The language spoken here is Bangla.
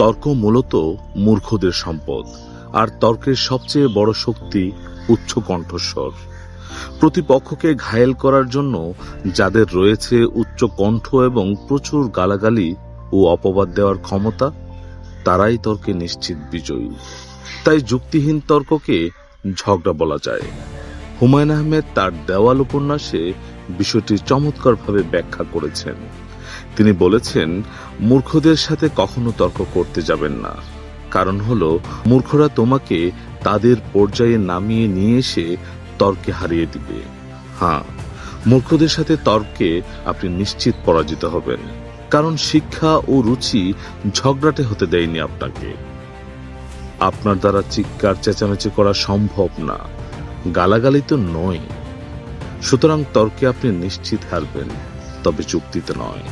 তর্ক মূলত মূর্খদের সম্পদ, আর তর্কের সবচেয়ে বড় শক্তি উচ্চ কণ্ঠস্বর। প্রতিপক্ষকে ঘায়েল করার জন্য যাদের রয়েছে উচ্চ কণ্ঠ এবং প্রচুর গালাগালি ও অপবাদ দেওয়ার ক্ষমতা, তারাই তর্কে নিশ্চিত বিজয়ী। তাই যুক্তিহীন তর্ককে ঝগড়া বলা যায়। হুমায়ুন আহমেদ তার দেওয়াল উপন্যাসে বিষয়টি চমৎকারভাবে ব্যাখ্যা করেছেন। তিনি বলেছেন, মূর্খদের সাথে কখনো তর্ক করতে যাবেন না। কারণ হলো, মূর্খরা তোমাকে তাদের পর্যায়ে নামিয়ে নিয়ে এসে তর্কে হারিয়ে দিবে। হ্যাঁ, মূর্খদের সাথে তর্কে আপনি নিশ্চিত পরাজিত হবেন, কারণ শিক্ষা ও রুচি ঝগড়াটে হতে দেয়নি আপনাকে। আপনার দ্বারা চিৎকার চেঁচামেচি করা সম্ভব না, গালাগালি তো নয়। সুতরাং তর্কে আপনি নিশ্চিত হারবেন, তবে চুক্তিতে নয়।